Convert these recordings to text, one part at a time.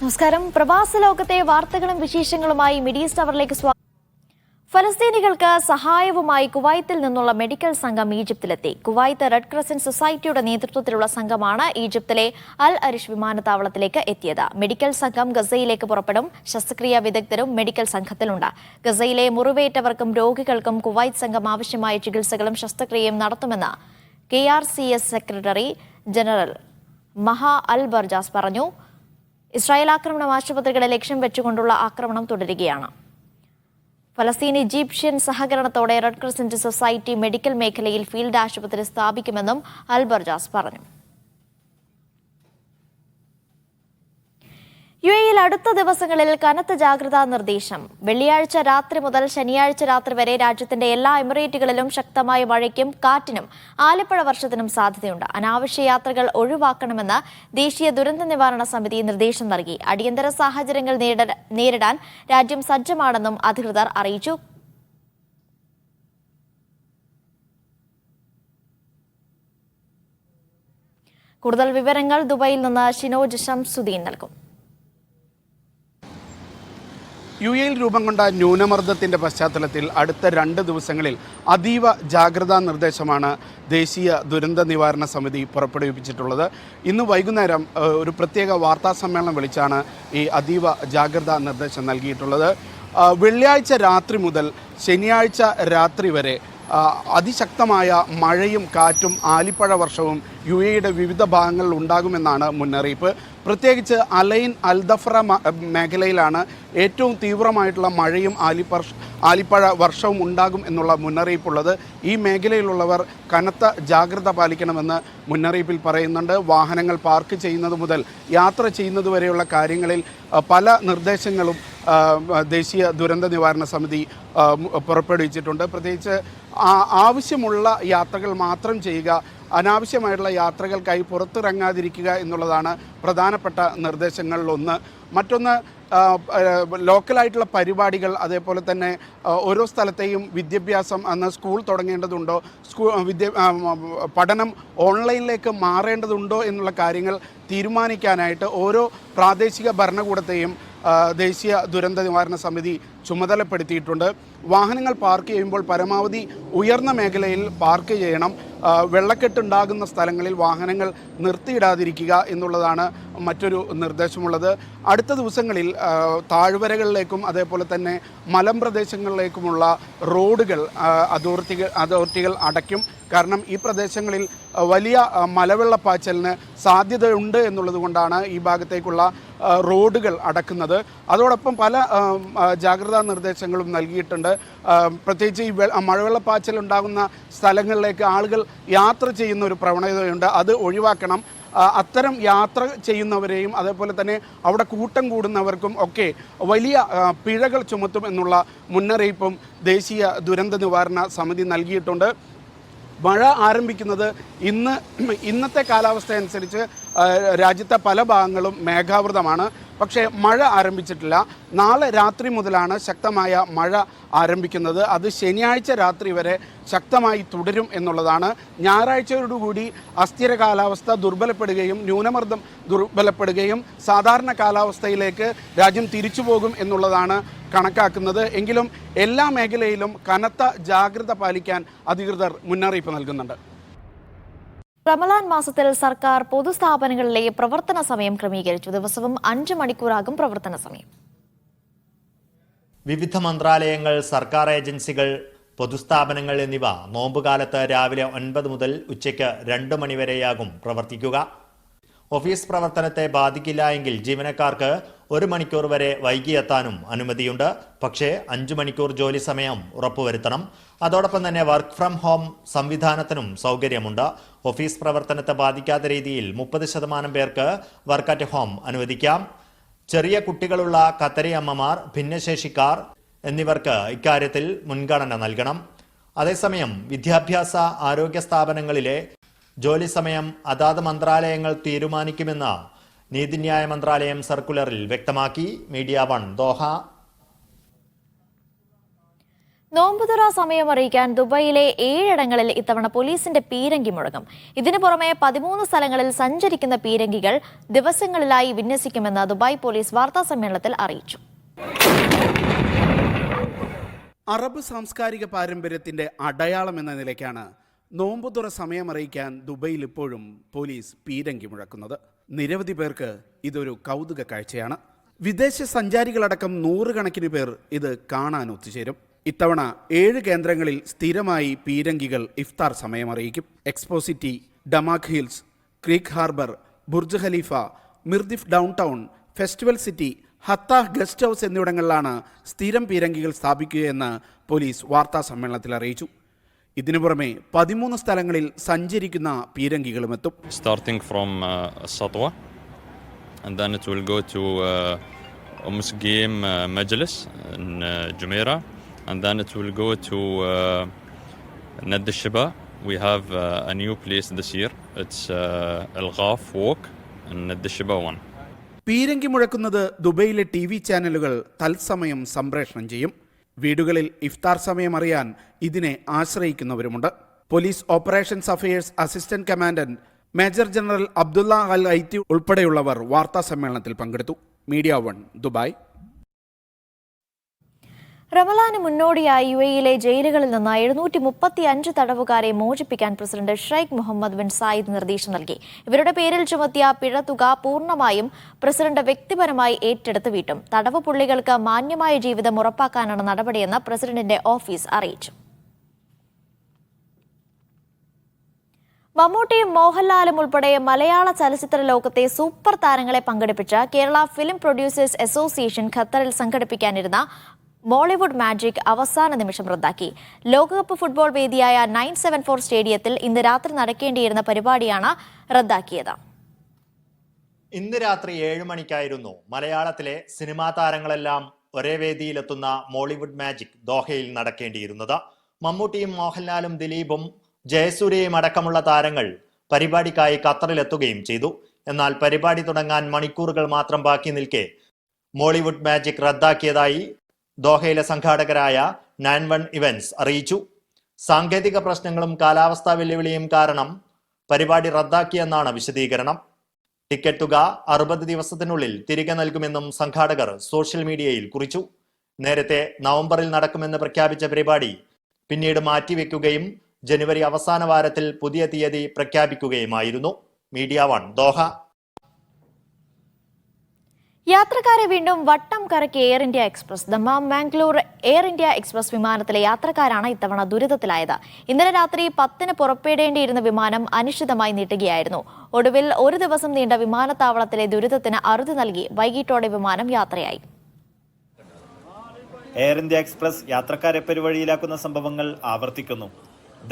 നമസ്കാരം. പ്രവാസ ലോകത്തെ വാർത്തകളും വിശേഷങ്ങളുമായി മിഡിയസ് ടവറിലേക്ക് സ്വാഗതം. ഫലസ്തീനികൾക്ക് സഹായവുമായി കുവൈത്തിൽ നിന്നുള്ള മെഡിക്കൽ സംഘം ഈജിപ്തിലെത്തി. കുവൈത്ത് റെഡ് ക്രസന്റ് സൊസൈറ്റിയുടെ നേതൃത്വത്തിലുള്ള സംഘമാണ് ഈജിപ്തിലെ അൽ അരിഷ് വിമാനത്താവളത്തിലേക്ക് എത്തിയത്. മെഡിക്കൽ സംഘം ഗസയിലേക്ക് പുറപ്പെടും. ശസ്ത്രക്രിയാ വിദഗ്ധരും മെഡിക്കൽ സംഘത്തിലുണ്ട്. ഗസയിലെ മുറിവേറ്റവർക്കും രോഗികൾക്കും കുവൈത്ത് സംഘം ആവശ്യമായ ചികിത്സകളും ശസ്ത്രക്രിയയും നടത്തുമെന്ന് KRCS സെക്രട്ടറി ജനറൽ മഹാ അൽ ബർജാസ് പറഞ്ഞു. ഇസ്രായേൽ ആക്രമണം ആശുപത്രികളെ ലക്ഷ്യം വെച്ചുകൊണ്ടുള്ള ആക്രമണം തുടരുകയാണ്. ഫലസ്തീൻ ഈജിപ്ഷ്യൻ സഹകരണത്തോടെ റെഡ് ക്രസന്റ് സൊസൈറ്റി മെഡിക്കൽ മേഖലയിൽ ഫീൽഡ് ആശുപത്രി സ്ഥാപിക്കുമെന്നും അൽ ബർജാസ് പറഞ്ഞു. UAEയിൽ അടുത്ത ദിവസങ്ങളിൽ കനത്ത ജാഗ്രതാ നിർദ്ദേശം. വെള്ളിയാഴ്ച രാത്രി മുതൽ ശനിയാഴ്ച രാത്രി വരെ രാജ്യത്തിന്റെ എല്ലാ എമിറേറ്റുകളിലും ശക്തമായ മഴയ്ക്കും കാറ്റിനും ആലിപ്പഴ വർഷത്തിനും സാധ്യതയുണ്ട്. അനാവശ്യ യാത്രകൾ ഒഴിവാക്കണമെന്ന് ദേശീയ ദുരന്ത നിവാരണ സമിതി നിർദ്ദേശം നൽകി. അടിയന്തര സാഹചര്യങ്ങൾ നേരിടാൻ രാജ്യം സജ്ജമാണെന്നും അധികൃതർ അറിയിച്ചു. കൂടുതൽ വിവരങ്ങൾ ദുബൈയിൽ നിന്ന് ഷിനോജ് ഷംസുദ്ദീൻ നൽകും. UAEയിൽ രൂപം കൊണ്ട ന്യൂനമർദ്ദത്തിൻ്റെ പശ്ചാത്തലത്തിൽ അടുത്ത 2 ദിവസങ്ങളിൽ അതീവ ജാഗ്രതാ നിർദ്ദേശമാണ് ദേശീയ ദുരന്ത നിവാരണ സമിതി പുറപ്പെടുവിപ്പിച്ചിട്ടുള്ളത്. ഇന്ന് വൈകുന്നേരം ഒരു പ്രത്യേക വാർത്താ സമ്മേളനം വിളിച്ചാണ് ഈ അതീവ ജാഗ്രതാ നിർദ്ദേശം നൽകിയിട്ടുള്ളത്. വെള്ളിയാഴ്ച രാത്രി മുതൽ ശനിയാഴ്ച രാത്രി വരെ അതിശക്തമായ മഴയും കാറ്റും ആലിപ്പഴ വർഷവും UAEയുടെ വിവിധ ഭാഗങ്ങളിൽ ഉണ്ടാകുമെന്നാണ് മുന്നറിയിപ്പ്. പ്രത്യേകിച്ച് അലൈൻ അൽദഫ്ര മേഖലയിലാണ് ഏറ്റവും തീവ്രമായിട്ടുള്ള മഴയും ആലിപ്പഴ വർഷവും ഉണ്ടാകും എന്നുള്ള മുന്നറിയിപ്പുള്ളത്. ഈ മേഖലയിലുള്ളവർ കനത്ത ജാഗ്രത പാലിക്കണമെന്ന് മുന്നറിയിപ്പിൽ പറയുന്നുണ്ട്. വാഹനങ്ങൾ പാർക്ക് ചെയ്യുന്നത് മുതൽ യാത്ര ചെയ്യുന്നത് വരെയുള്ള കാര്യങ്ങളിൽ പല നിർദ്ദേശങ്ങളും ദേശീയ ദുരന്ത നിവാരണ സമിതി പുറപ്പെടുവിച്ചിട്ടുണ്ട്. പ്രത്യേകിച്ച് ആവശ്യമുള്ള യാത്രകൾ മാത്രം ചെയ്യുക, അനാവശ്യമായിട്ടുള്ള യാത്രകൾക്കായി പുറത്തിറങ്ങാതിരിക്കുക എന്നുള്ളതാണ് പ്രധാനപ്പെട്ട നിർദ്ദേശങ്ങളിലൊന്ന്. മറ്റൊന്ന് ലോക്കലായിട്ടുള്ള പരിപാടികൾ, അതേപോലെ തന്നെ ഓരോ സ്ഥലത്തെയും വിദ്യാഭ്യാസം അന്ന് സ്കൂൾ തുടങ്ങേണ്ടതുണ്ടോ, പഠനം ഓൺലൈനിലേക്ക് മാറേണ്ടതുണ്ടോ എന്നുള്ള കാര്യങ്ങൾ തീരുമാനിക്കാനായിട്ട് ഓരോ പ്രാദേശിക ഭരണകൂടത്തെയും ദേശീയ ദുരന്ത നിവാരണ സമിതി ചുമതലപ്പെടുത്തിയിട്ടുണ്ട്. വാഹനങ്ങൾ പാർക്ക് ചെയ്യുമ്പോൾ പരമാവധി ഉയർന്ന മേഖലയിൽ പാർക്ക് ചെയ്യണം. വെള്ളക്കെട്ടുണ്ടാകുന്ന സ്ഥലങ്ങളിൽ വാഹനങ്ങൾ നിർത്തിയിടാതിരിക്കുക എന്നുള്ളതാണ് മറ്റൊരു നിർദ്ദേശമുള്ളത്. അടുത്ത ദിവസങ്ങളിൽ താഴ്വരകളിലേക്കും അതേപോലെ തന്നെ മലമ്പ്രദേശങ്ങളിലേക്കുമുള്ള റോഡുകൾ അതോറിറ്റികൾ അടയ്ക്കും. കാരണം ഈ പ്രദേശങ്ങളിൽ വലിയ മലവെള്ളപ്പാച്ചലിന് സാധ്യതയുണ്ട് എന്നുള്ളത് കൊണ്ടാണ് ഈ ഭാഗത്തേക്കുള്ള റോഡുകൾ അടക്കുന്നത്. അതോടൊപ്പം പല ജാഗ്രതാ നിർദ്ദേശങ്ങളും നൽകിയിട്ടുണ്ട്. പ്രത്യേകിച്ച് ഈ മഴവെള്ളപ്പാച്ചൽ ഉണ്ടാകുന്ന സ്ഥലങ്ങളിലേക്ക് ആളുകൾ യാത്ര ചെയ്യുന്ന ഒരു പ്രവണതയുണ്ട്, അത് ഒഴിവാക്കണം. അത്തരം യാത്ര ചെയ്യുന്നവരെയും അതേപോലെ തന്നെ അവിടെ കൂട്ടം കൂടുന്നവർക്കും ഒക്കെ വലിയ പിഴകൾ ചുമത്തും എന്നുള്ള മുന്നറിയിപ്പും ദേശീയ ദുരന്ത നിവാരണ സമിതി നൽകിയിട്ടുണ്ട്. മഴ ആരംഭിക്കുന്നത് ഇന്നത്തെ കാലാവസ്ഥ അനുസരിച്ച് രാജ്യത്തെ പല ഭാഗങ്ങളും മേഘാവൃതമാണ്. പക്ഷേ മഴ ആരംഭിച്ചിട്ടില്ല. നാളെ രാത്രി മുതലാണ് ശക്തമായ മഴ ആരംഭിക്കുന്നത്. അത് ശനിയാഴ്ച രാത്രി വരെ ശക്തമായി തുടരും എന്നുള്ളതാണ്. ഞായറാഴ്ചയോടുകൂടി അസ്ഥിര കാലാവസ്ഥ ദുർബലപ്പെടുകയും ന്യൂനമർദ്ദം ദുർബലപ്പെടുകയും സാധാരണ കാലാവസ്ഥയിലേക്ക് രാജ്യം തിരിച്ചു പോകും എന്നുള്ളതാണ് കണക്കാക്കുന്നത്. എങ്കിലും എല്ലാ മേഖലയിലും കനത്ത ജാഗ്രത പാലിക്കാൻ അധികൃതർ മുന്നറിയിപ്പ് നൽകുന്നുണ്ട്. റമലാൻ മാസത്തിൽ സർക്കാർ പൊതുസ്ഥാപനങ്ങളിലെ പ്രവർത്തന സമയം ക്രമീകരിച്ചു. ദിവസവും 5 മണിക്കൂറാകും പ്രവർത്തന സമയം. വിവിധ മന്ത്രാലയങ്ങൾ, സർക്കാർ ഏജൻസികൾ, പൊതുസ്ഥാപനങ്ങൾ എന്നിവ നോമ്പുകാലത്ത് രാവിലെ 9 മുതൽ ഉച്ചയ്ക്ക് 2 മണിവരെയാകും പ്രവർത്തിക്കുക. ഓഫീസ് പ്രവർത്തനത്തെ ബാധിക്കില്ല എങ്കിൽ ജീവനക്കാർക്ക് 1 മണിക്കൂർ വരെ വൈകിയെത്താനും അനുമതിയുണ്ട്. പക്ഷേ 5 മണിക്കൂർ ജോലി സമയം ഉറപ്പുവരുത്തണം. അതോടൊപ്പം തന്നെ വർക്ക് ഫ്രം ഹോം സംവിധാനത്തിനും സൗകര്യമുണ്ട്. ഓഫീസ് പ്രവർത്തനത്തെ ബാധിക്കാത്ത രീതിയിൽ 30% പേർക്ക് വർക്ക് അറ്റ് ഹോം അനുവദിക്കാം. ചെറിയ കുട്ടികളുള്ള ഖത്തരി അമ്മമാർ, ഭിന്നശേഷിക്കാർ എന്നിവർക്ക് ഇക്കാര്യത്തിൽ മുൻഗണന നൽകണം. അതേസമയം വിദ്യാഭ്യാസ ആരോഗ്യ സ്ഥാപനങ്ങളിലെ ജോലി സമയം അതാത് മന്ത്രാലയങ്ങൾ തീരുമാനിക്കുമെന്ന് നീതിന്യായ മന്ത്രാലയം സർക്കുലറിൽ വ്യക്തമാക്കി. Media 1 Doha. നോമ്പുതുറ സമയം അറിയിക്കാൻ ദുബായിലെ 7 ഇടങ്ങളിൽ ഇത്തവണ പോലീസിന്റെ പീരങ്കി മുഴങ്ങും. ഇതിനു പുറമെ 13 സ്ഥലങ്ങളിൽ സഞ്ചരിക്കുന്ന പീരങ്കികൾ ദിവസങ്ങളിലായി വിന്യസിക്കുമെന്ന് ദുബായ് പോലീസ് വാർത്താസമ്മേളനത്തിൽ അറിയിച്ചു. അറബ് സാംസ്കാരിക പാരമ്പര്യത്തിന്റെ അടയാളം എന്ന നിലയ്ക്കാണ് നോമ്പുതുറ സമയം അറിയിക്കാൻ ദുബൈയിൽ ഇപ്പോഴും പോലീസ് പീരങ്കി മുഴക്കുന്നത്. നിരവധി പേർക്ക് ഇതൊരു കൗതുക കാഴ്ചയാണ്. വിദേശ സഞ്ചാരികളടക്കം 100 കണക്കിന് പേർ ഇത് കാണാൻ ഒത്തുചേരും. ഇത്തവണ 7 കേന്ദ്രങ്ങളിൽ സ്ഥിരമായി പീരങ്കികൾ ഇഫ്താർ സമയം അറിയിക്കും. Expo City, Damac Hills, Creek Harbour, Burj Khalifa, Mirdif downtown, Festival City, Hatta guest house എന്നിവിടങ്ങളിലാണ് സ്ഥിരം പീരങ്കികൾ സ്ഥാപിക്കുകയെന്ന് പോലീസ് വാർത്താ സമ്മേളനത്തിൽ അറിയിച്ചു. ഇതിനു പുറമെ 13 സ്ഥലങ്ങളിൽ സഞ്ചരിക്കുന്ന പീരങ്കികളും എത്തും. Starting from Satwa, and then it will go to Musgim Majlis in Jumeirah, and then it will go to Nad al-Shiba. We have a new place this year. It's Al-Ghaf Walk in Nad al-Shiba 1. പീരങ്കി മുഴക്കുന്നത് ദുബൈയിലെ TV ചാനലുകൾ തത്സമയം സംപ്രേഷണം ചെയ്യും. വീടുകളിൽ ഇഫ്താർ സമയം അറിയാൻ ഇതിനെ ആശ്രയിക്കുന്നവരുമുണ്ട്. Police operations affairs assistant commandant major general Abdullah Al Aithi ഉൾപ്പെടെയുള്ളവർ വാർത്താ സമ്മേളനത്തിൽ പങ്കെടുത്തു. Media 1 Dubai. റമലാന് മുന്നോടിയായി UAEയിലെ ജയിലുകളിൽ നിന്ന് 735 തടവുകാരെ മോചിപ്പിക്കാൻ president Sheikh Mohammed bin Zayed നിർദ്ദേശം നൽകി. ഇവരുടെ പേരിൽ ചുമത്തിയ പിഴത്തുക പൂർണ്ണമായും പ്രസിഡന്റ് വ്യക്തിപരമായി ഏറ്റെടുത്ത് വീട്ടും. തടവ് പുള്ളികൾക്ക് മാന്യമായ ജീവിതം ഉറപ്പാക്കാനാണ് നടപടിയെന്ന് പ്രസിഡന്റിന്റെ ഓഫീസ് അറിയിച്ചു. മമ്മൂട്ടിയും മോഹൻലാലും ഉൾപ്പെടെ മലയാള ചലച്ചിത്ര ലോകത്തെ സൂപ്പർ താരങ്ങളെ പങ്കെടുപ്പിച്ച കേരള ഫിലിം പ്രൊഡ്യൂസേഴ്സ് അസോസിയേഷൻ ഖത്തറിൽ സംഘടിപ്പിക്കാനിരുന്ന മോളിവുഡ് മാജിക് അവസാന നിമിഷം റദ്ദാക്കി. ലോകകപ്പ് ഫുട്ബോൾ വേദിയായ 974 സ്റ്റേഡിയത്തിൽ ഇന്ന് രാത്രി നടക്കേണ്ടിയിരുന്ന പരിപാടിയാണ് റദ്ദാക്കിയത്. ഇന്ന് രാത്രി 7 മണിക്കായിരുന്നു മലയാളത്തിലെ സിനിമാ താരങ്ങളെല്ലാം ഒരേ വേദിയിലെത്തുന്ന മോളിവുഡ് മാജിക് ദോഹയിൽ നടക്കേണ്ടിയിരുന്നത്. മമ്മൂട്ടിയും മോഹൻലാലും ദിലീപും ജയസൂര്യയും അടക്കമുള്ള താരങ്ങൾ പരിപാടിക്കായി ഖത്തറിലെത്തുകയും ചെയ്തു. എന്നാൽ പരിപാടി തുടങ്ങാൻ മണിക്കൂറുകൾ മാത്രം ബാക്കി നിൽക്കെ മോളിവുഡ് മാജിക് റദ്ദാക്കിയതായി ദോഹയിലെ സംഘാടകരായ 91 ഇവന്റ്സ് അറിയിച്ചു. സാങ്കേതിക പ്രശ്നങ്ങളും കാലാവസ്ഥാ വെല്ലുവിളിയും കാരണം പരിപാടി റദ്ദാക്കിയെന്നാണ് വിശദീകരണം. ടിക്കറ്റ് തുക 60 ദിവസത്തിനുള്ളിൽ തിരികെ നൽകുമെന്നും സംഘാടകർ സോഷ്യൽ മീഡിയയിൽ കുറിച്ചു. നേരത്തെ നവംബറിൽ നടക്കുമെന്ന് പ്രഖ്യാപിച്ച പരിപാടി പിന്നീട് മാറ്റിവെക്കുകയും ജനുവരി അവസാന വാരത്തിൽ പുതിയ തീയതി പ്രഖ്യാപിക്കുകയുമായിരുന്നു. Media 1 Doha. യാത്രക്കാരെ വീണ്ടും വട്ടം കറക്കി air India express. Dammam Mangalore air India express വിമാനത്തിലെ യാത്രക്കാരാണ് ഇത്തവണ ദുരിതത്തിലായത്. ഇന്നലെ രാത്രി 10-ന് പുറപ്പെടേണ്ടിയിരുന്ന വിമാനം അനിശ്ചിതമായി നീട്ടുകയായിരുന്നു. ഒടുവിൽ 1 ദിവസം നീണ്ട വിമാനത്താവളത്തിലെ ദുരിതത്തിന് അറുതി നൽകി വൈകിട്ടോടെ വിമാനം യാത്രയായി. എയർ ഇന്ത്യ എക്സ്പ്രസ് യാത്രക്കാരെ പെരുവഴിയിലാക്കുന്ന സംഭവങ്ങൾ ആവർത്തിക്കുന്നു.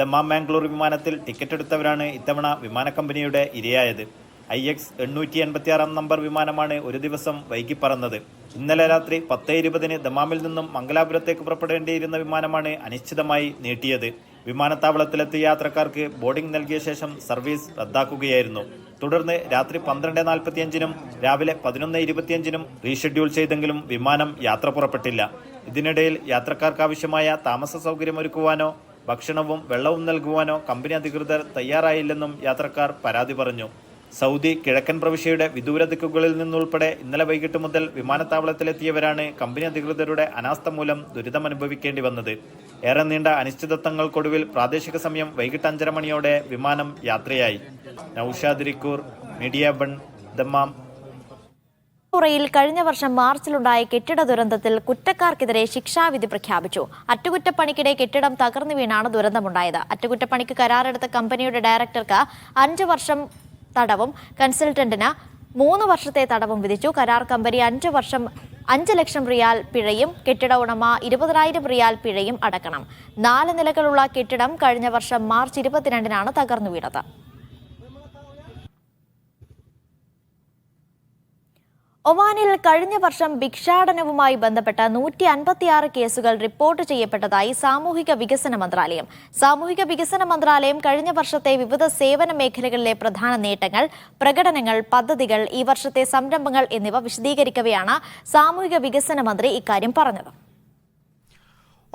ദമ്മാം മാംഗ്ലൂർ വിമാനത്തിൽ ടിക്കറ്റ് എടുത്തവരാണ് ഇത്തവണ വിമാന കമ്പനിയുടെ ഇരയായത്. IX 886 നമ്പർ വിമാനമാണ് ഒരു ദിവസം വൈകി പറന്നത്. ഇന്നലെ രാത്രി 10:20-ന് ദമ്മാമിൽ നിന്നും മംഗലാപുരത്തേക്ക് പുറപ്പെടേണ്ടിയിരുന്ന വിമാനമാണ് അനിശ്ചിതമായി നീട്ടിയത്. വിമാനത്താവളത്തിലെത്തിയ യാത്രക്കാർക്ക് ബോർഡിംഗ് നൽകിയ ശേഷം സർവീസ് റദ്ദാക്കുകയായിരുന്നു. തുടർന്ന് രാത്രി 12:45-നും രാവിലെ 11:25-നും റീഷെഡ്യൂൾ ചെയ്തെങ്കിലും വിമാനം യാത്ര പുറപ്പെട്ടില്ല. ഇതിനിടയിൽ യാത്രക്കാർക്കാവശ്യമായ താമസ സൗകര്യമൊരുക്കുവാനോ ഭക്ഷണവും വെള്ളവും നൽകുവാനോ കമ്പനി അധികൃതർ തയ്യാറായില്ലെന്നും യാത്രക്കാർ പരാതി പറഞ്ഞു. സൗദി കിഴക്കൻ പ്രവിശ്യയുടെ വിദൂര ദിക്കുകളിൽ നിന്നുൾപ്പെടെ ഇന്നലെ വൈകിട്ട് മുതൽ വിമാനത്താവളത്തിലെത്തിയവരാണ് കമ്പനി അധികൃതരുടെ അനാസ്ഥ മൂലം ദുരിതമനുഭവിക്കേണ്ടി വന്നത്. ഏറെ നീണ്ട അനിശ്ചിതത്വങ്ങൾക്കൊടുവിൽ പ്രാദേശിക സമയം വൈകിട്ട് 5:30 മണിയോടെ വിമാനം യാത്രയായി. Naushad റിക്കൂർ, media 1 Dammam. യിൽ കഴിഞ്ഞ വർഷം മാർച്ചിലുണ്ടായ കെട്ടിട ദുരന്തത്തിൽ കുറ്റക്കാർക്കെതിരെ ശിക്ഷാവിധി പ്രഖ്യാപിച്ചു. അറ്റകുറ്റപ്പണിക്കിടെ കെട്ടിടം തകർന്നു വീണാണ് ദുരന്തമുണ്ടായത്. അറ്റകുറ്റപ്പണിക്ക് കരാറെടുത്ത കമ്പനിയുടെ ഡയറക്ടർക്ക് 5 വർഷം തടവും കൺസൾട്ടന്റിന് 3 വർഷത്തെ തടവും വിധിച്ചു. കരാർ കമ്പനി 5 വർഷം 5 ലക്ഷം റിയാൽ പിഴയും കെട്ടിട ഉടമ 20,000 റിയാൽ പിഴയും അടക്കണം. 4 നിലകളുള്ള കെട്ടിടം കഴിഞ്ഞ വർഷം മാർച്ച് 22-നാണ് തകർന്നു വീണത്. ഒമാനിൽ കഴിഞ്ഞ വർഷം ഭിക്ഷാടനവുമായി ബന്ധപ്പെട്ട 156 കേസുകൾ റിപ്പോർട്ട് ചെയ്യപ്പെട്ടതായി സാമൂഹിക വികസന മന്ത്രാലയം. സാമൂഹിക വികസന മന്ത്രാലയം കഴിഞ്ഞ വർഷത്തെ വിവിധ സേവന മേഖലകളിലെ പ്രധാന നേട്ടങ്ങൾ, പ്രകടനങ്ങൾ, പദ്ധതികൾ, ഈ വർഷത്തെ സംരംഭങ്ങൾ എന്നിവ വിശദീകരിക്കവെയാണ് സാമൂഹിക വികസന മന്ത്രി ഇക്കാര്യം പറഞ്ഞത്.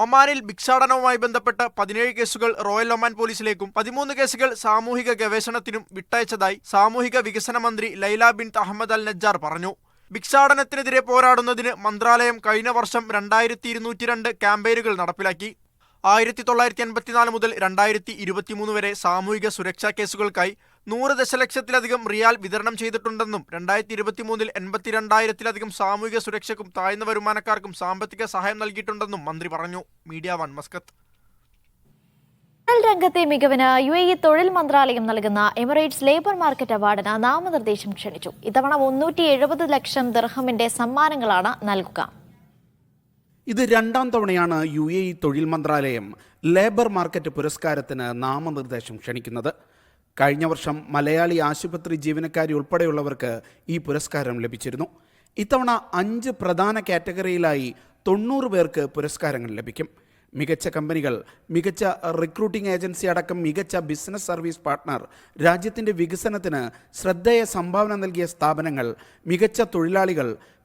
ഒമാനിൽ ഭിക്ഷാടനവുമായി ബന്ധപ്പെട്ട് 17 കേസുകൾ റോയൽ ഒമാൻ പോലീസിലേക്കും 13 കേസുകൾ സാമൂഹിക ഗവേഷണത്തിനും വിട്ടയച്ചതായി സാമൂഹിക വികസന മന്ത്രി ലൈല ബിൻത് അഹമ്മദ് അൽ നജ്ജാർ പറഞ്ഞു. ഭിക്ഷാടനത്തിനെതിരെ പോരാടുന്നതിന് മന്ത്രാലയം കഴിഞ്ഞ വർഷം 2202 ക്യാമ്പയിനുകൾ നടപ്പിലാക്കി. 1984 മുതൽ 2023 വരെ സാമൂഹിക സുരക്ഷാ കേസുകൾക്കായി 100 ദശലക്ഷത്തിലധികം റിയാൽ വിതരണം ചെയ്തിട്ടുണ്ടെന്നും 2023 82,000-ലധികം സാമൂഹിക സുരക്ഷയ്ക്കും താഴ്ന്ന വരുമാനക്കാർക്കും സാമ്പത്തിക സഹായം നൽകിയിട്ടുണ്ടെന്നും മന്ത്രി പറഞ്ഞു. Media 1 Muscat. തൊഴിൽ രംഗത്തെ മികവിന് UAE തൊഴിൽ മന്ത്രാലയം നൽകുന്ന എമിറേറ്റ്സ് ലേബർ മാർക്കറ്റ് അവാർഡിന് നാമനിർദ്ദേശം ക്ഷണിച്ചു. ഇത്തവണ 370 ലക്ഷം ദിർഹമിന്റെ സമ്മാനങ്ങളാണ് നൽകുക. ഇത് രണ്ടാം തവണയാണ് UAE തൊഴിൽ മന്ത്രാലയം ലേബർ മാർക്കറ്റ് പുരസ്കാരത്തിന് നാമനിർദ്ദേശം ക്ഷണിക്കുന്നത്. കഴിഞ്ഞ വർഷം മലയാളി ആശുപത്രി ജീവനക്കാരി ഉൾപ്പെടെയുള്ളവർക്ക് ഈ പുരസ്കാരം ലഭിച്ചിരുന്നു. ഇത്തവണ 5 പ്രധാന കാറ്റഗറിയിലായി 90 പേർക്ക് പുരസ്കാരങ്ങൾ ലഭിക്കും. മികച്ച കമ്പനികൾ, മികച്ച റിക്രൂട്ടിംഗ് ഏജൻസി അടക്കം മികച്ച ബിസിനസ് സർവീസ് പാർട്ട്ണർ, രാജ്യത്തിൻ്റെ വികസനത്തിന് ശ്രദ്ധേയ സംഭാവന നൽകിയ സ്ഥാപനങ്ങൾ, മികച്ച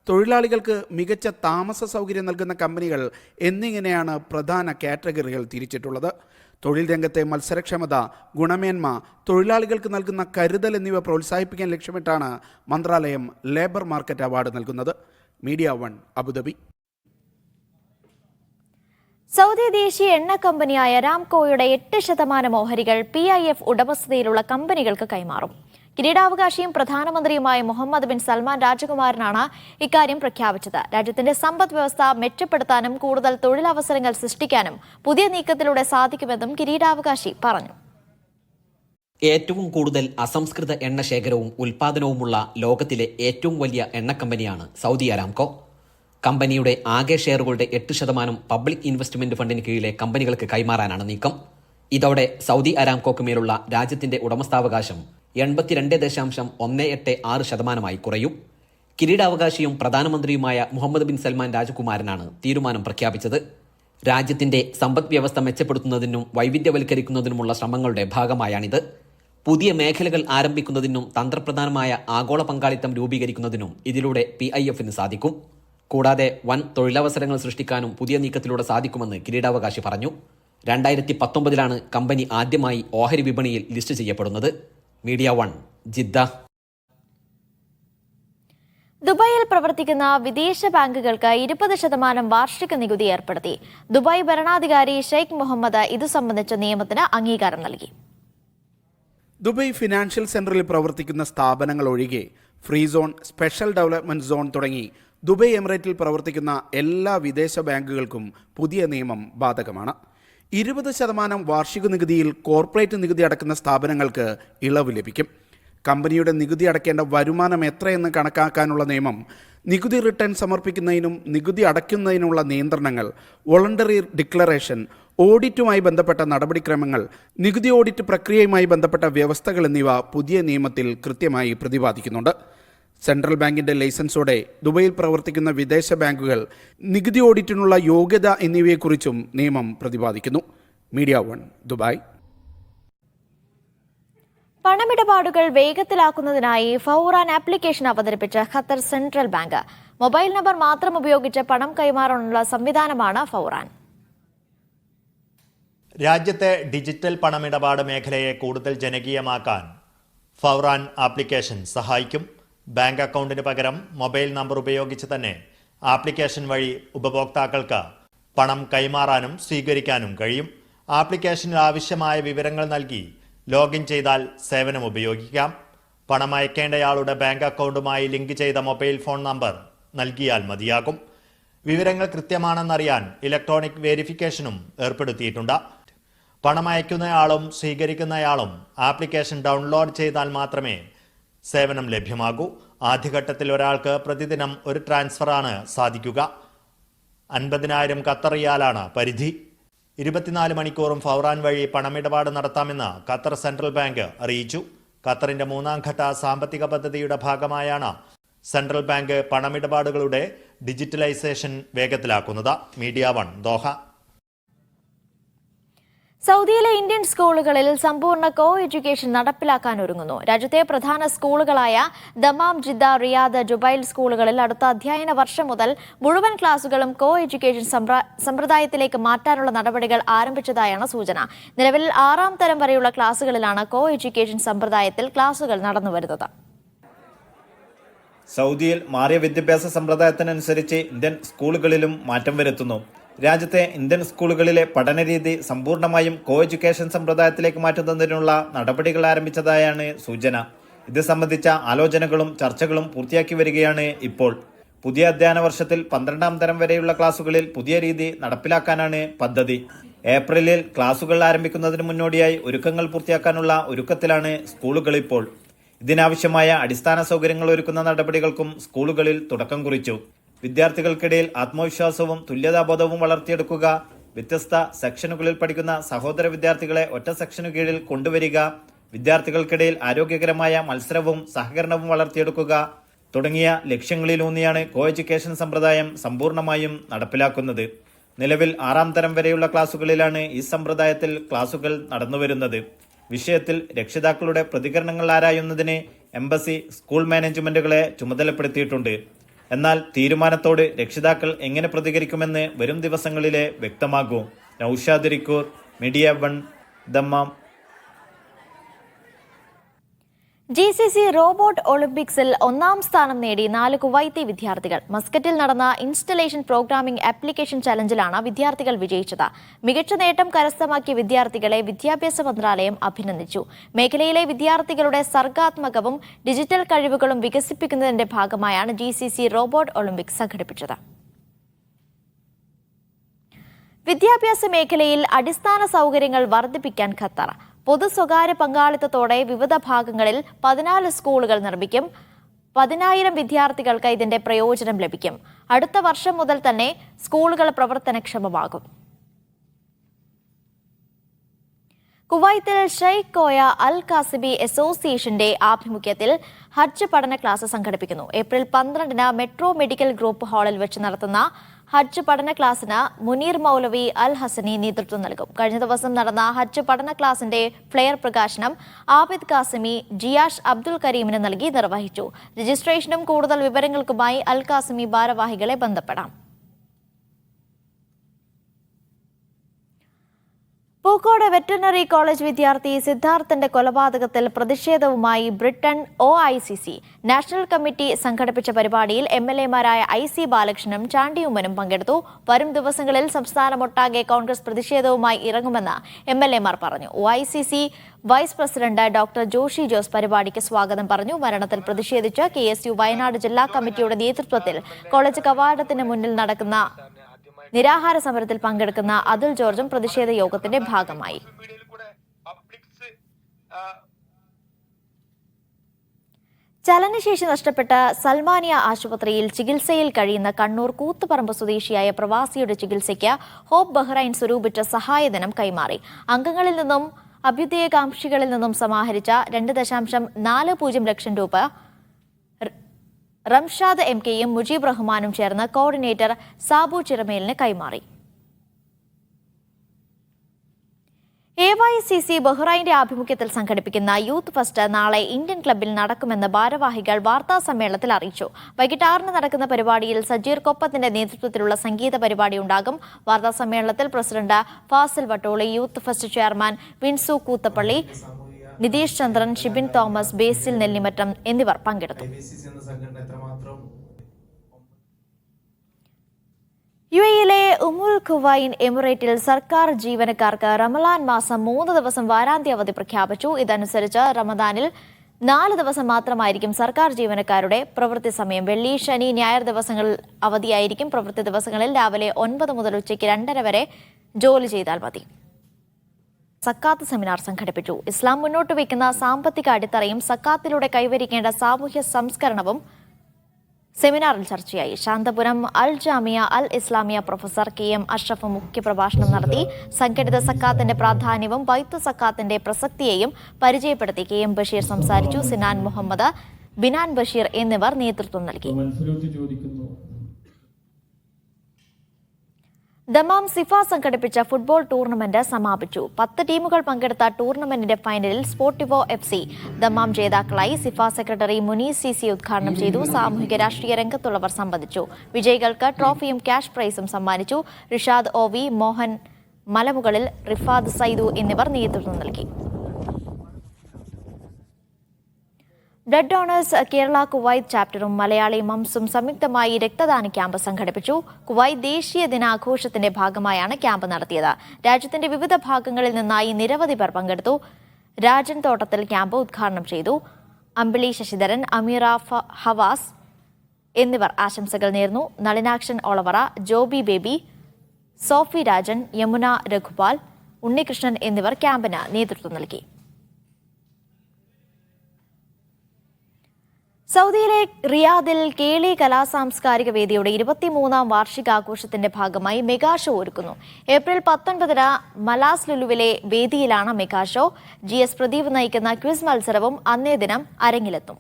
തൊഴിലാളികൾക്ക് മികച്ച താമസ സൗകര്യം നൽകുന്ന കമ്പനികൾ എന്നിങ്ങനെയാണ് പ്രധാന കാറ്റഗറികൾ തിരിച്ചിട്ടുള്ളത്. തൊഴിൽ രംഗത്തെ മത്സരക്ഷമത, ഗുണമേന്മ, തൊഴിലാളികൾക്ക് നൽകുന്ന കരുതൽ എന്നിവ പ്രോത്സാഹിപ്പിക്കാൻ ലക്ഷ്യമിട്ടാണ് മന്ത്രാലയം ലേബർ മാർക്കറ്റ് അവാർഡ് നൽകുന്നത്. Media 1 Abu Dhabi. സൗദി ദേശീയ എണ്ണ കമ്പനിയായ അരാംകോയുടെ 8% ഓഹരികൾ PIF ഉടമസ്ഥതയിലുള്ള കമ്പനികൾക്ക് കൈമാറും. കിരീടാവകാശിയും പ്രധാനമന്ത്രിയുമായ മുഹമ്മദ് ബിൻ സൽമാൻ രാജകുമാരനാണ് ഇക്കാര്യം പ്രഖ്യാപിച്ചത്. രാജ്യത്തിന്റെ സമ്പദ് വ്യവസ്ഥ മെച്ചപ്പെടുത്താനും കൂടുതൽ തൊഴിലവസരങ്ങൾ സൃഷ്ടിക്കാനും പുതിയ നീക്കത്തിലൂടെ സാധിക്കുമെന്നും കിരീടാവകാശി പറഞ്ഞു. ഏറ്റവും കൂടുതൽ അസംസ്കൃത എണ്ണ ശേഖരവും ഉൽപാദനവുമുള്ള ലോകത്തിലെ ഏറ്റവും വലിയ എണ്ണ കമ്പനിയാണ് സൗദി അരാംകോ. കമ്പനിയുടെ ആകെ ഷെയറുകളുടെ 8% പബ്ലിക് ഇൻവെസ്റ്റ്മെന്റ് ഫണ്ടിന് കീഴിലെ കമ്പനികൾക്ക് കൈമാറാനാണ് നീക്കം. ഇതോടെ സൗദി അരാംകോക്ക് മേലുള്ള രാജ്യത്തിന്റെ ഉടമസ്ഥാവകാശം 82.186% കുറയും. കിരീടാവകാശിയും പ്രധാനമന്ത്രിയുമായ മുഹമ്മദ് ബിൻ സൽമാൻ രാജകുമാരനാണ് തീരുമാനം പ്രഖ്യാപിച്ചത്. രാജ്യത്തിന്റെ സമ്പദ് വ്യവസ്ഥ മെച്ചപ്പെടുത്തുന്നതിനും വൈവിധ്യവൽക്കരിക്കുന്നതിനുമുള്ള ശ്രമങ്ങളുടെ ഭാഗമായാണിത്. പുതിയ മേഖലകൾ ആരംഭിക്കുന്നതിനും തന്ത്രപ്രധാനമായ ആഗോള പങ്കാളിത്തം രൂപീകരിക്കുന്നതിനും ഇതിലൂടെ PIFന് സാധിക്കും. കൂടാതെ വൻ തൊഴിലവസരങ്ങൾ സൃഷ്ടിക്കാനും പുതിയ നീക്കത്തിലൂടെ സാധിക്കുമെന്ന് കിരീടാവകാശി പറഞ്ഞു. 2019 കമ്പനി ആദ്യമായി ഓഹരി വിപണിയിൽ ലിസ്റ്റ് ചെയ്യപ്പെടുന്നത്. Media 1 Jeddah. ദുബായിൽ പ്രവർത്തിക്കുന്ന വിദേശ ബാങ്കുകൾക്ക് 20% വാർഷിക നികുതി ഏർപ്പെടുത്തി. ദുബായ് ഭരണാധികാരി ഷെയ്ഖ് മുഹമ്മദ് ഇതു സംബന്ധിച്ച നിയമത്തിന് അംഗീകാരം നൽകി. ദുബായ് ഫിനാൻഷ്യൽ സെന്ററിൽ പ്രവർത്തിക്കുന്ന സ്ഥാപനങ്ങൾ ഒഴികെ free zone, special development zone തുടങ്ങി ദുബായ് എമിറേറ്റിൽ പ്രവർത്തിക്കുന്ന എല്ലാ വിദേശ ബാങ്കുകൾക്കും പുതിയ നിയമം ബാധകമാണ്. 20% വാർഷിക നികുതിയിൽ കോർപ്പറേറ്റ് നികുതി അടക്കുന്ന സ്ഥാപനങ്ങൾക്ക് ഇളവ് ലഭിക്കും. കമ്പനിയുടെ നികുതി അടയ്ക്കേണ്ട വരുമാനം എത്രയെന്ന് കണക്കാക്കാനുള്ള നിയമം, നികുതി റിട്ടേൺ സമർപ്പിക്കുന്നതിനും നികുതി അടയ്ക്കുന്നതിനുള്ള നിയന്ത്രണങ്ങൾ, വോളണ്ടറി ഡിക്ലറേഷൻ, ഓഡിറ്റുമായി ബന്ധപ്പെട്ട നടപടിക്രമങ്ങൾ, നികുതി ഓഡിറ്റ് പ്രക്രിയയുമായി ബന്ധപ്പെട്ട വ്യവസ്ഥകൾ എന്നിവ പുതിയ നിയമത്തിൽ കൃത്യമായി പ്രതിപാദിക്കുന്നുണ്ട്. സെൻട്രൽ ബാങ്കിന്റെ ലൈസൻസോടെ ദുബായിൽ പ്രവർത്തിക്കുന്ന വിദേശ ബാങ്കുകൾ നികുതി ഓഡിറ്റിനുള്ള യോഗ്യത എന്നിവയെക്കുറിച്ചും നിയമം പ്രതിപാദിക്കുന്നു. Media 1 Dubai. പണമിടപാടുകൾ വേഗത്തിലാക്കുന്നതിനായി ഫൗറാൻ ആപ്ലിക്കേഷൻ അവതരിപ്പിച്ച Qatar central bank. Mobile number മാത്രം ഉപയോഗിച്ച് പണം കൈമാറാനുള്ള സംവിധാനമാണ് ഫൗറാൻ. രാജ്യത്തെ ഡിജിറ്റൽ പണമിടപാട് മേഖലയെ കൂടുതൽ ജനകീയമാക്കാൻ ഫൗറാൻ ആപ്ലിക്കേഷൻ സഹായിക്കും. ബാങ്ക് അക്കൗണ്ടിന് പകരം മൊബൈൽ നമ്പർ ഉപയോഗിച്ച് തന്നെ ആപ്ലിക്കേഷൻ വഴി ഉപഭോക്താക്കൾക്ക് പണം കൈമാറാനും സ്വീകരിക്കാനും കഴിയും. ആപ്ലിക്കേഷനിൽ ആവശ്യമായ വിവരങ്ങൾ നൽകി ലോഗിൻ ചെയ്താൽ സേവനം ഉപയോഗിക്കാം. പണം അയക്കേണ്ടയാളുടെ ബാങ്ക് അക്കൗണ്ടുമായി ലിങ്ക് ചെയ്ത മൊബൈൽ ഫോൺ നമ്പർ നൽകിയാൽ മതിയാകും. വിവരങ്ങൾ കൃത്യമാണെന്നറിയാൻ ഇലക്ട്രോണിക് വെരിഫിക്കേഷനും ഏർപ്പെടുത്തിയിട്ടുണ്ട്. പണം അയക്കുന്നയാളും സ്വീകരിക്കുന്നയാളും ആപ്ലിക്കേഷൻ ഡൗൺലോഡ് ചെയ്താൽ മാത്രമേ സേവനം ലഭ്യമാകൂ. ആദ്യഘട്ടത്തിൽ ഒരാൾക്ക് പ്രതിദിനം ഒരു ട്രാൻസ്ഫറാണ് സാധിക്കുക. 50,000 ഖത്തർ റിയാലാണ് പരിധി. 24 മണിക്കൂറും ഫൗറാൻ വഴി പണമിടപാട് നടത്താമെന്ന് ഖത്തർ സെൻട്രൽ ബാങ്ക് അറിയിച്ചു. ഖത്തറിന്റെ 3ാം ഘട്ട സാമ്പത്തിക പദ്ധതിയുടെ ഭാഗമായാണ് സെൻട്രൽ ബാങ്ക് പണമിടപാടുകളുടെ ഡിജിറ്റലൈസേഷൻ വേഗത്തിലാക്കുന്നത്. Media 1 Doha. സൗദിയിലെ ഇന്ത്യൻ സ്കൂളുകളിൽ സമ്പൂർണ്ണ കോ എഡ്യൂക്കേഷൻ നടപ്പിലാക്കാൻ ഒരുങ്ങുന്നു. രാജ്യത്തെ പ്രധാന സ്കൂളുകളായ ദമാം, ജിദ്ദ, റിയാദ്, ജുബൈൽ സ്കൂളുകളിൽ അടുത്ത അധ്യയന വർഷം മുതൽ മുഴുവൻ ക്ലാസുകളും കോ എഡ്യൂക്കേഷൻ സമ്പ്രദായത്തിലേക്ക് മാറ്റാനുള്ള നടപടികൾ ആരംഭിച്ചതായാണ് സൂചന. നിലവിൽ 6ാം തരം വരെയുള്ള ക്ലാസുകളിലാണ് കോ എഡ്യൂക്കേഷൻ സമ്പ്രദായത്തിൽ ക്ലാസുകൾ നടന്നുവരുന്നത്. സൗദിയിൽ മാറിയ വിദ്യാഭ്യാസ സമ്പ്രദായത്തിനനുസരിച്ച് ഇന്ത്യൻ സ്കൂളുകളിലും മാറ്റം വരുത്തുന്നു. രാജ്യത്തെ ഇന്ത്യൻ സ്കൂളുകളിലെ പഠനരീതി സമ്പൂർണ്ണമായും കോ എഡ്യൂക്കേഷൻ സമ്പ്രദായത്തിലേക്ക് മാറ്റുന്നതിനുള്ള നടപടികൾ ആരംഭിച്ചതായാണ് സൂചന. ഇത് സംബന്ധിച്ച ആലോചനകളും ചർച്ചകളും പൂർത്തിയാക്കി വരികയാണ് ഇപ്പോൾ. പുതിയ അധ്യയന വർഷത്തിൽ 12ാം തരം വരെയുള്ള ക്ലാസുകളിൽ പുതിയ രീതി നടപ്പിലാക്കാനാണ് പദ്ധതി. ഏപ്രിലിൽ ക്ലാസുകൾ ആരംഭിക്കുന്നതിന് മുന്നോടിയായി ഒരുക്കങ്ങൾ പൂർത്തിയാക്കാനുള്ള ഒരുക്കത്തിലാണ് സ്കൂളുകൾ ഇപ്പോൾ. ഇതിനാവശ്യമായ അടിസ്ഥാന സൗകര്യങ്ങൾ ഒരുക്കുന്ന നടപടികൾക്കും സ്കൂളുകളിൽ തുടക്കം കുറിച്ചു. വിദ്യാർത്ഥികൾക്കിടയിൽ ആത്മവിശ്വാസവും തുല്യതാബോധവും വളർത്തിയെടുക്കുക, വ്യത്യസ്ത സെക്ഷനുകളിൽ പഠിക്കുന്ന സഹോദര വിദ്യാർത്ഥികളെ ഒറ്റ സെക്ഷനു കീഴിൽ കൊണ്ടുവരിക, വിദ്യാർത്ഥികൾക്കിടയിൽ ആരോഗ്യകരമായ മത്സരവും സഹകരണവും വളർത്തിയെടുക്കുക തുടങ്ങിയ ലക്ഷ്യങ്ങളിലൂന്നിയാണ് കോ എഡ്യൂക്കേഷൻ സമ്പ്രദായം സമ്പൂർണ്ണമായും നടപ്പിലാക്കുന്നത്. നിലവിൽ 6ാം തരം വരെയുള്ള ക്ലാസുകളിലാണ് ഈ സമ്പ്രദായത്തിൽ ക്ലാസുകൾ നടന്നുവരുന്നത്. വിഷയത്തിൽ രക്ഷിതാക്കളുടെ പ്രതികരണങ്ങൾ ആരായുന്നതിന് എംബസി സ്കൂൾ മാനേജ്മെന്റുകളെ ചുമതലപ്പെടുത്തിയിട്ടുണ്ട്. എന്നാൽ തീരുമാനത്തോട് രക്ഷിതാക്കൾ എങ്ങനെ പ്രതികരിക്കുമെന്ന് വരും ദിവസങ്ങളിലെ വ്യക്തമാകൂ. Naushad റിക്കൂർ, media 1, Dammam. GCC robot ഒളിമ്പിക്സിൽ 1ാം സ്ഥാനം നേടി 4 കുവൈത്തി വിദ്യാർത്ഥികൾ. മസ്കറ്റിൽ നടന്ന ഇൻസ്റ്റലേഷൻ പ്രോഗ്രാമിംഗ് ആപ്ലിക്കേഷൻ ചലഞ്ചിലാണ് വിദ്യാർത്ഥികൾ വിജയിച്ചത്. മികച്ച നേട്ടം കരസ്ഥമാക്കിയ വിദ്യാർത്ഥികളെ വിദ്യാഭ്യാസ മന്ത്രാലയം അഭിനന്ദിച്ചു. മേഖലയിലെ വിദ്യാർത്ഥികളുടെ സർഗാത്മകവും ഡിജിറ്റൽ കഴിവുകളും വികസിപ്പിക്കുന്നതിന്റെ ഭാഗമായാണ് GCC റോബോട്ട് ഒളിമ്പിക്സ് സംഘടിപ്പിച്ചത്. വിദ്യാഭ്യാസ മേഖലയിൽ അടിസ്ഥാന സൗകര്യങ്ങൾ വർദ്ധിപ്പിക്കാൻ ഖത്തർ. പൊതു സ്വകാര്യ പങ്കാളിത്തത്തോടെ വിവിധ ഭാഗങ്ങളിൽ 14 സ്കൂളുകൾ നിർമ്മിക്കും. 10,000 വിദ്യാർത്ഥികൾക്ക് ഇതിന്റെ പ്രയോജനം ലഭിക്കും. അടുത്ത വർഷം മുതൽ തന്നെ സ്കൂളുകൾ പ്രവർത്തനക്ഷമമാകും. കുവൈത്തിൽ ഷെയ്ഖ് കോയ അൽ കാസിബി അസോസിയേഷന്റെ ആഭിമുഖ്യത്തിൽ ഹജ്ജ് പഠന ക്ലാസ് സംഘടിപ്പിക്കുന്നു. ഏപ്രിൽ 12-ന് മെട്രോ മെഡിക്കൽ ഗ്രൂപ്പ് ഹാളിൽ വെച്ച് നടത്തുന്ന ഹജ്ജ് പഠന ക്ലാസിന് മുനീർ മൗലവി അൽ ഹസനി നേതൃത്വം നൽകും. കഴിഞ്ഞ ദിവസം നടന്ന ഹജ്ജ് പഠന ക്ലാസിന്റെ ഫ്ലെയർ പ്രകാശനം ആബിദ് കാസിമി ജിയാഷ് അബ്ദുൽ കരീമിന് നൽകി നിർവഹിച്ചു. രജിസ്ട്രേഷനും കൂടുതൽ വിവരങ്ങൾക്കുമായി അൽ കാസിമി ഭാരവാഹികളെ ബന്ധപ്പെടാം. പൂക്കോട് വെറ്ററിനറി കോളേജ് വിദ്യാർത്ഥി സിദ്ധാർത്ഥന്റെ കൊലപാതകത്തിൽ പ്രതിഷേധവുമായി ബ്രിട്ടൻ OICC നാഷണൽ കമ്മിറ്റി സംഘടിപ്പിച്ച പരിപാടിയിൽ MLA-മാരായ IC ബാലകൃഷ്ണനും ചാണ്ടി ഉമ്മനും പങ്കെടുത്തു. വരും ദിവസങ്ങളിൽ സംസ്ഥാനമൊട്ടാകെ കോൺഗ്രസ് പ്രതിഷേധവുമായി ഇറങ്ങുമെന്ന് MLA-മാർ പറഞ്ഞു. OICC vice president doctor Joshi Jose പരിപാടിക്ക് സ്വാഗതം പറഞ്ഞു. മരണത്തിൽ പ്രതിഷേധിച്ച് KSU വയനാട് ജില്ലാ കമ്മിറ്റിയുടെ നേതൃത്വത്തിൽ കോളേജ് കവാടത്തിന് മുന്നിൽ നടക്കുന്ന നിരാഹാര സമരത്തിൽ പങ്കെടുക്കുന്ന അതുൽ ജോർജും പ്രതിഷേധ യോഗത്തിന്റെ ഭാഗമായി. ചലനശേഷി നഷ്ടപ്പെട്ട സൽമാനിയ ആശുപത്രിയിൽ ചികിത്സയിൽ കഴിയുന്ന കണ്ണൂർ കൂത്തുപറമ്പ് സ്വദേശിയായ പ്രവാസിയുടെ ചികിത്സയ്ക്ക് ഹോപ്പ് ബഹ്റൈൻ സ്വരൂപിച്ച സഹായധനം കൈമാറി. അംഗങ്ങളിൽ നിന്നും അഭ്യുദയകാംക്ഷികളിൽ നിന്നും സമാഹരിച്ച 2.40 ലക്ഷം രൂപ റംഷാദ് MKയും മുജീബ് റഹ്മാനും ചേർന്ന് കോർഡിനേറ്റർ സാബു ചിറമേലിന് കൈമാറി. AYCC ബഹ്റൈന്റെ ആഭിമുഖ്യത്തിൽ സംഘടിപ്പിക്കുന്ന യൂത്ത് ഫെസ്റ്റ് നാളെ ഇന്ത്യൻ ക്ലബ്ബിൽ നടക്കുമെന്ന് ഭാരവാഹികൾ വാർത്താ സമ്മേളനത്തിൽ അറിയിച്ചു. വൈകിട്ട് 6-ന് നടക്കുന്ന പരിപാടിയിൽ സജീർ കൊപ്പത്തിന്റെ നേതൃത്വത്തിലുള്ള സംഗീത പരിപാടി ഉണ്ടാകും. വാർത്താ സമ്മേളനത്തിൽ president Fazil Vattoli, youth fest chairman Vinsu Koothappally, Nitish Chandran, Shibin Thomas, Basil Nellimattom എന്നിവർ പങ്കെടുത്തു. UAE-യിലെ ഉമുൽ ഖുവൈൻ എമിറേറ്റിൽ സർക്കാർ ജീവനക്കാർക്ക് റമലാൻ മാസം 3 ദിവസം വാരാന്ത്യ അവധി പ്രഖ്യാപിച്ചു. ഇതനുസരിച്ച് റമദാനിൽ 4 ദിവസം മാത്രമായിരിക്കും സർക്കാർ ജീവനക്കാരുടെ പ്രവൃത്തി സമയം. വെള്ളി, ശനി, ഞായർ ദിവസങ്ങളിൽ അവധിയായിരിക്കും. പ്രവൃത്തി ദിവസങ്ങളിൽ രാവിലെ 9 മുതൽ ഉച്ചയ്ക്ക് 2:30 വരെ ജോലി ചെയ്താൽ മതി. സക്കാത്ത് സെമിനാർ സംഘടിപ്പിച്ചു. ഇസ്ലാം മുന്നോട്ട് വയ്ക്കുന്ന സാമ്പത്തിക അടിത്തറയും സക്കാത്തിലൂടെ കൈവരിക്കേണ്ട സാമൂഹ്യ സംസ്കരണവും സെമിനാറിൽ ചർച്ചയായി. ശാന്തപുരം അൽ ജാമിയ അൽ ഇസ്ലാമിയ പ്രൊഫസർ KM അഷ്റഫ് മുഖ്യപ്രഭാഷണം നടത്തി. സംഘടിത സക്കാത്തിന്റെ പ്രാധാന്യവും ബൈത്ത് സക്കാത്തിന്റെ പ്രസക്തിയെയും പരിചയപ്പെടുത്തി KM ബഷീർ സംസാരിച്ചു. സിനാൻ മുഹമ്മദ്, ബിനാൻ ബഷീർ എന്നിവർ നേതൃത്വം നൽകി. ദമാം സിഫ സംഘടിപ്പിച്ച ഫുട്ബോൾ ടൂർണമെന്റ് സമാപിച്ചു. 10 ടീമുകൾ പങ്കെടുത്ത ടൂർണമെന്റിന്റെ ഫൈനലിൽ സ്പോർട്ടിവോ FC ദമാം ജേതാക്കളായി. സിഫ സെക്രട്ടറി മുനീസ് CC ഉദ്ഘാടനം ചെയ്തു. സാമൂഹിക രാഷ്ട്രീയ രംഗത്തുള്ളവർ സംബന്ധിച്ചു. വിജയികൾക്ക് ട്രോഫിയും ക്യാഷ് പ്രൈസും സമ്മാനിച്ചു. റിഷാദ് OV, മോഹൻ മലമുകളിൽ, റിഫാദ് സൈദു എന്നിവർ നേതൃത്വം നൽകി. ബ്ലഡ് ഡോണേഴ്സ് കേരള കുവൈത്ത് ചാപ്റ്ററും മലയാളി മംസും സംയുക്തമായി രക്തദാന ക്യാമ്പ് സംഘടിപ്പിച്ചു. കുവൈത്ത് ദേശീയ ദിനാഘോഷത്തിന്റെ ഭാഗമായാണ് ക്യാമ്പ് നടത്തിയത്. രാജ്യത്തിന്റെ വിവിധ ഭാഗങ്ങളിൽ നിന്നായി നിരവധി പേർ പങ്കെടുത്തു. രാജൻ തോട്ടത്തിൽ ക്യാമ്പ് ഉദ്ഘാടനം ചെയ്തു. അമ്പിളി ശശിധരൻ, അമീറ ഹവാസ് എന്നിവർ ആശംസകൾ നേർന്നു. നളിനാക്ഷൻ ഒളവറ, ജോബി ബേബി, സോഫി രാജൻ, യമുന രഘുപാൽ, ഉണ്ണികൃഷ്ണൻ എന്നിവർ ക്യാമ്പിന് നേതൃത്വം നൽകി. സൗദിയിലെ റിയാദിൽ കേളി കലാസാംസ്കാരിക വേദിയുടെ 23ാം വാർഷികാഘോഷത്തിന്റെ ഭാഗമായി മെഗാ ഷോ ഒരുക്കുന്നു. ഏപ്രിൽ 19 മലാസ് ലുലുവിലെ വേദിയിലാണ് മെഗാ ഷോ. GS പ്രദീപ് നയിക്കുന്ന ക്വിസ് മത്സരവും അന്നേ ദിനം അരങ്ങിലെത്തും.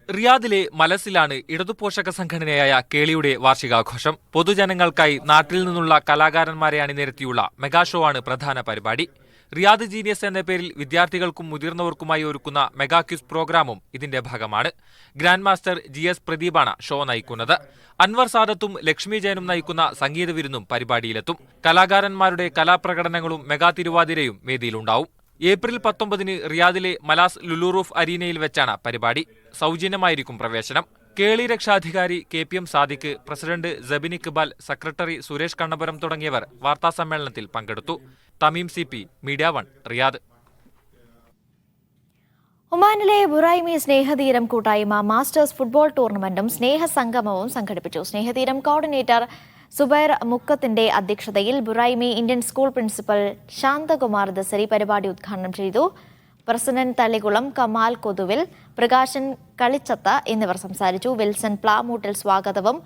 റിയാദിലെ മലസിലാണ് ഇടതുപോഷക സംഘടനയായ കേളിയുടെ വാർഷികാഘോഷം. പൊതുജനങ്ങൾക്കായി നാട്ടിൽ നിന്നുള്ള കലാകാരന്മാരെ അണിനിരത്തിയുള്ള മെഗാ ഷോ ആണ് പ്രധാന പരിപാടി. റിയാദ് ജീനിയസ് എന്ന പേരിൽ വിദ്യാർത്ഥികൾക്കും മുതിർന്നവർക്കുമായി ഒരുക്കുന്ന മെഗാ ക്വിസ് പ്രോഗ്രാമും ഇതിന്റെ ഭാഗമാണ്. ഗ്രാൻഡ് മാസ്റ്റർ GS പ്രദീപാണ് ഷോ നയിക്കുന്നത്. അൻവർ സാദത്തും ലക്ഷ്മി ജയനും നയിക്കുന്ന സംഗീത വിരുന്നും പരിപാടിയിലെത്തും. കലാകാരന്മാരുടെ കലാപ്രകടനങ്ങളും മെഗാ തിരുവാതിരയും വേദിയിലുണ്ടാവും. ഏപ്രിൽ 19 റിയാദിലെ മലാസ് ലുലുറൂഫ് അരീനയിൽ വെച്ചാണ് പരിപാടി. സൗജന്യമായിരിക്കും പ്രവേശനം. കേളി രക്ഷാധികാരി KPM Sadiq, president Jabin Iqbal, secretary Suresh Kannapuram തുടങ്ങിയവർ വാർത്താസമ്മേളനത്തിൽ പങ്കെടുത്തു. Tamim CP, media 1, Riyadh. ഒമാനിലെ ബുറൈമി സ്നേഹതീരം കൂട്ടായ്മ മാസ്റ്റേഴ്സ് ഫുട്ബോൾ ടൂർണമെന്റും സ്നേഹസംഗമവും സംഘടിപ്പിച്ചു. സ്നേഹതീരം കോർഡിനേറ്റർ സുബൈർ മുക്കത്തിന്റെ അധ്യക്ഷതയിൽ Buraimi Indian school principal Shanthakumar Dasari പരിപാടി ഉദ്ഘാടനം ചെയ്തു. പ്രസിഡന്റ് തളികുളം, കമാൽ കൊതുവിൽ, പ്രകാശൻ കളിച്ചത്ത എന്നിവർ സംസാരിച്ചു. വിൽസൺ പ്ലാമൂട്ടിൽ സ്വാഗതവും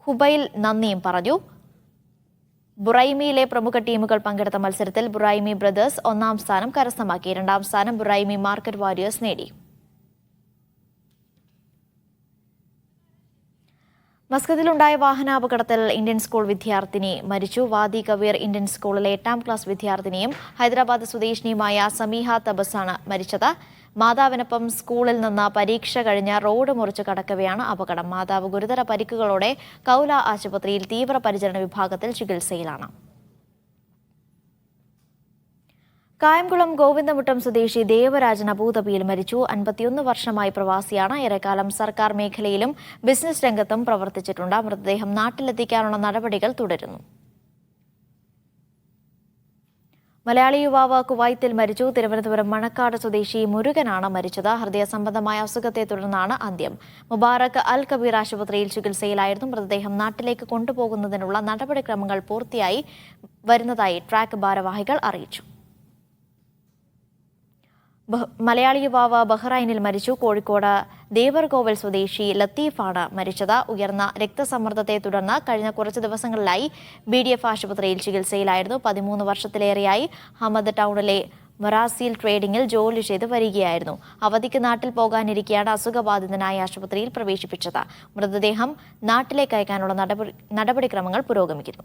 ഹുബൈൽ നന്ദിയും പറഞ്ഞു. ബുറൈമിയിലെ പ്രമുഖ ടീമുകൾ പങ്കെടുത്ത മത്സരത്തിൽ ബുറൈമി ബ്രദേഴ്സ് 1ാം സ്ഥാനം കരസ്ഥമാക്കി. 2ാം സ്ഥാനം ബുറൈമി മാർക്കറ്റ് വാരിയേഴ്സ് നേടി. മസ്കത്തിലുണ്ടായ വാഹനാപകടത്തിൽ ഇന്ത്യൻ സ്കൂൾ വിദ്യാർത്ഥിനി മരിച്ചു. വാദി കബീർ ഇന്ത്യൻ സ്കൂളിലെ 8ാം ക്ലാസ് വിദ്യാർത്ഥിനിയും ഹൈദരാബാദ് സ്വദേശിനിയുമായ സമീഹ തബസാണ് മരിച്ചത്. മാതാവിനൊപ്പം സ്കൂളിൽ നിന്ന് പരീക്ഷ കഴിഞ്ഞ് റോഡ് മുറിച്ച് കടക്കവെയാണ് അപകടം. മാതാവ് ഗുരുതര പരിക്കുകളോടെ കൗല ആശുപത്രിയിൽ തീവ്രപരിചരണ വിഭാഗത്തിൽ ചികിത്സയിലാണ്. കായംകുളം ഗോവിന്ദമുട്ടം സ്വദേശി ദേവരാജൻ അബൂദബിയിൽ മരിച്ചു. 51 വർഷമായി പ്രവാസിയാണ്. ഏറെക്കാലം സർക്കാർ മേഖലയിലും ബിസിനസ് രംഗത്തും പ്രവർത്തിച്ചിട്ടുണ്ട്. മൃതദേഹം നാട്ടിലെത്തിക്കാനുള്ള നടപടികൾ തുടരുന്നു. മലയാളി യുവാവ് കുവൈത്തിൽ മരിച്ചു. തിരുവനന്തപുരം മണക്കാട് സ്വദേശി മുരുകനാണ് മരിച്ചത്. ഹൃദയ സംബന്ധമായ അസുഖത്തെ തുടർന്നാണ് അന്ത്യം. മുബാറക് അൽ കബീർ ആശുപത്രിയിൽ ചികിത്സയിലായിരുന്നു. മൃതദേഹം നാട്ടിലേക്ക് കൊണ്ടുപോകുന്നതിനുള്ള നടപടിക്രമങ്ങൾ പൂർത്തിയായി വരുന്നതായി ട്രാക്ക് ഭാരവാഹികൾ അറിയിച്ചു. മലയാളി യുവാവ് ബഹ്റൈനിൽ മരിച്ചു. കോഴിക്കോട് ദേവർകോവൽ സ്വദേശി ലത്തീഫാണ് മരിച്ചത്. ഉയർന്ന രക്തസമ്മർദ്ദത്തെ തുടർന്ന് കഴിഞ്ഞ കുറച്ച് ദിവസങ്ങളിലായി BDF ആശുപത്രിയിൽ ചികിത്സയിലായിരുന്നു. 13 വർഷത്തിലേറെയായി ഹമദ് ടൗണിലെ മറാസിൽ ട്രേഡിംഗിൽ ജോലി ചെയ്ത് വരികയായിരുന്നു. അവധിക്ക് നാട്ടിൽ പോകാനിരിക്കെയാണ് അസുഖബാധിതനായി ആശുപത്രിയിൽ പ്രവേശിപ്പിച്ചത്. മൃതദേഹം നാട്ടിലേക്ക് അയക്കാനുള്ള നടപടിക്രമങ്ങൾ പുരോഗമിക്കുന്നു.